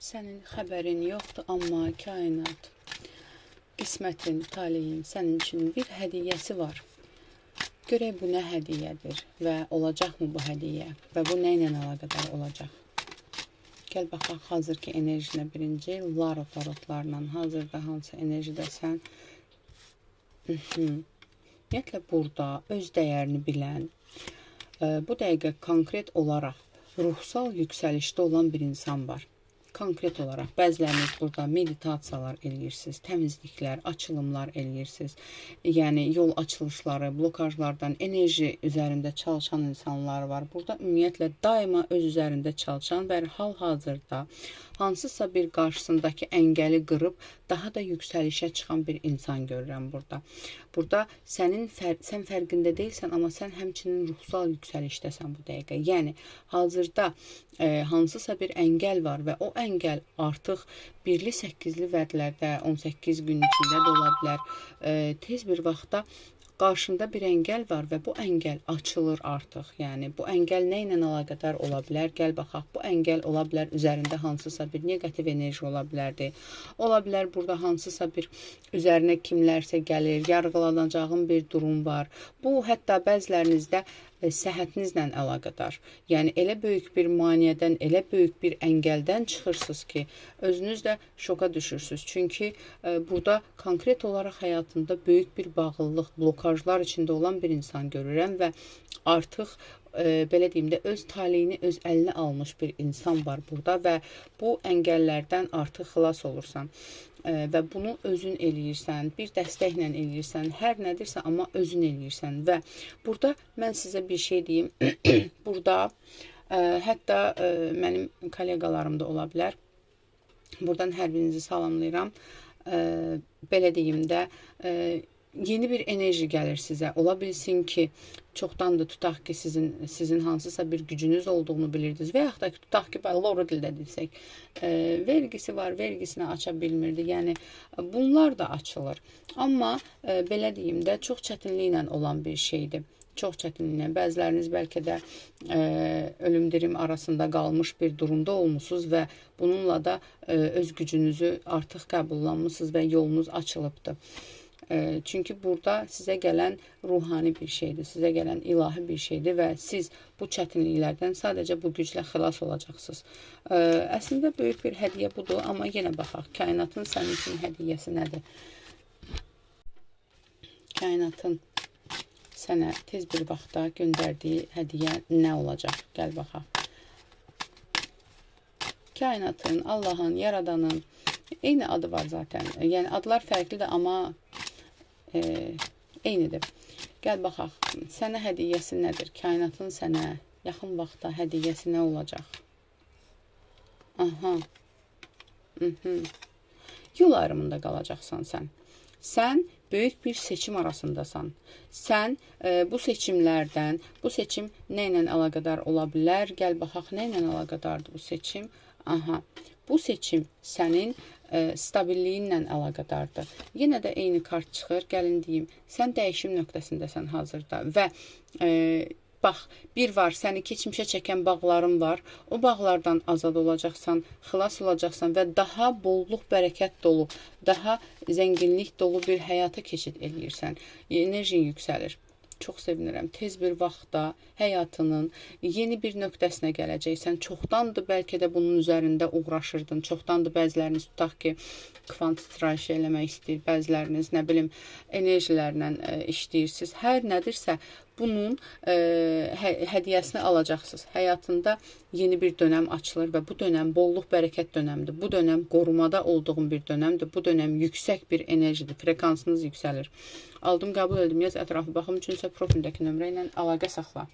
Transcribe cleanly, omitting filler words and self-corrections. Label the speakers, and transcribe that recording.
Speaker 1: Sənin xəbərin yoxdur, amma kainat, qismətin, taleyin sənin üçün bir hədiyyəsi var. Görək bu nə hədiyyədir və olacaqmı bu hədiyyə və bu nə ilə əlaqədar olacaq? Gəl baxaq hazırki enerjinə birinci Laro tarotlarla hazırda hansı enerjidəsən? Ümumiyyətlə burada öz dəyərini bilən, bu dəqiqə konkret olaraq ruhsal yüksəlişdə olan bir insan var. Konkret olaraq bəziləriniz burada meditasiyalar eləyirsiniz, təmizliklər, açılımlar eləyirsiniz. Yəni yol açılışları, blokajlardan enerji üzərində çalışan insanlar var. Burada ümumiyyətlə daima öz üzərində çalışan və hal-hazırda hansısa bir qarşısındakı əngəli qırıb daha da yüksəlişə çıxan bir insan görürəm burada. Burada sən fərqində deyilsən, amma sən həmçinin ruhsal yüksəlişdəsən bu dəqiqə. Yəni hazırda hansısa bir əngəl var və o əngəl artıq birli 8-li vədlərdə 18 gün içində də ola bilər. Tez bir vaxtda qarşında bir əngəl var və bu əngəl açılır artıq. Yəni bu əngəl nə ilə əlaqədar ola bilər? Gəl baxaq. Bu əngəl ola bilər üzərində hansısa bir neqativ enerji ola bilərdi. Ola bilər burada hansısa bir üzərinə kimlərsə gəlir, yargılanacağın bir durum var. Bu hətta bəzilərinizdə səhhətinizlə əlaqədar. Yəni elə böyük bir maneədən, elə böyük bir əngəldən çıxırsınız ki, özünüz də şoka düşürsünüz. Çünki burada konkret olaraq həyatında böyük bir bağlılıq, blokajlar içində olan bir insan görürəm və artıq belə deyim də öz taleyini öz əlinə almış bir insan var burada və bu əngəllərdən artıq xilas olursan. Və bunu özün eləyirsən, bir dəstəklə eləyirsən, hər nədirsə, amma özün eləyirsən. Və burada mən sizə bir şey deyim, burada hətta mənim kolleqalarım da ola bilər, buradan hər birinizi salamlayıram, belə deyim də, yeni bir enerji gəlir sizə. Ola bilsin ki, çoxdandır tutaq ki, sizin hansısa bir gücünüz olduğunu bilirdiniz və yaxud da ki, tutaq ki, Loro dildə desək, vergisi var, vergisini aça bilmirdi. Yəni, bunlar da açılır. Amma, belə deyim də, çox çətinliklə olan bir şeydir. Çox çətinliklə. Bəziləriniz bəlkə də ölüm-dirim arasında qalmış bir durumda olmusunuz və bununla da öz gücünüzü artıq qəbullanmışsınız və yolunuz açılıbdır. Çünki burada sizə gələn ruhani bir şeydir, sizə gələn ilahi bir şeydir və siz bu çətinliklərdən sadəcə bu güclə xilas olacaqsınız. Əslində böyük bir hədiyyə budur, amma yenə baxaq, kainatın sənin üçün hədiyyəsi nədir? Kainatın sənə tez bir vaxtda göndərdiyi hədiyyə nə olacaq? Gəl baxaq. Kainatın, Allahın, Yaradanın eyni adı var zaten. Yəni adlar fərqlidir, amma eynidir. Gəl baxaq, sənə hədiyyəsi nədir? Kainatın sənə yaxın vaxtda hədiyyəsi nə olacaq? Aha. Yol ayrımında qalacaqsan sən. Sən böyük bir seçim arasındasan. Sən bu seçimlərdən, bu seçim nə ilə əlaqədar ola bilər? Gəl baxaq, nə ilə əlaqədardır bu seçim? Aha. Bu seçim sənin stabilliyinlə əlaqədardır. Yenə də eyni kart çıxır, gəlin deyim, sən dəyişim nöqtəsindəsən hazırda və bax, bir var, səni keçmişə çəkən bağların var, o bağlardan azad olacaqsan, xilas olacaqsan və daha bollluq, bərəkət dolu, daha zənginlik dolu bir həyata keçid eləyirsən, enerjin yüksəlir. Çox sevinirəm. Tez bir vaxtda həyatının yeni bir nöqtəsinə gələcəksən. Çoxdandır bəlkə də bunun üzərində uğraşırdın. Çoxdandır bəziləriniz tutaq ki, kvant tirajı eləmək istəyir. Bəziləriniz, nə bilim, enerjilərlə işləyirsiniz. Hər nədirsə bunun hədiyyəsini alacaqsınız. Həyatında yeni bir dönəm açılır və bu dönəm bolluq, bərəkət dönəmdir. Bu dönəm qorumada olduğum bir dönəmdir. Bu dönəm yüksək bir enerjidir. Frekansınız yüksəlir. Aldım, qəbul edildim. Yaz ətrafı baxım üçünsə profildəki nömrə ilə əlaqə saxla.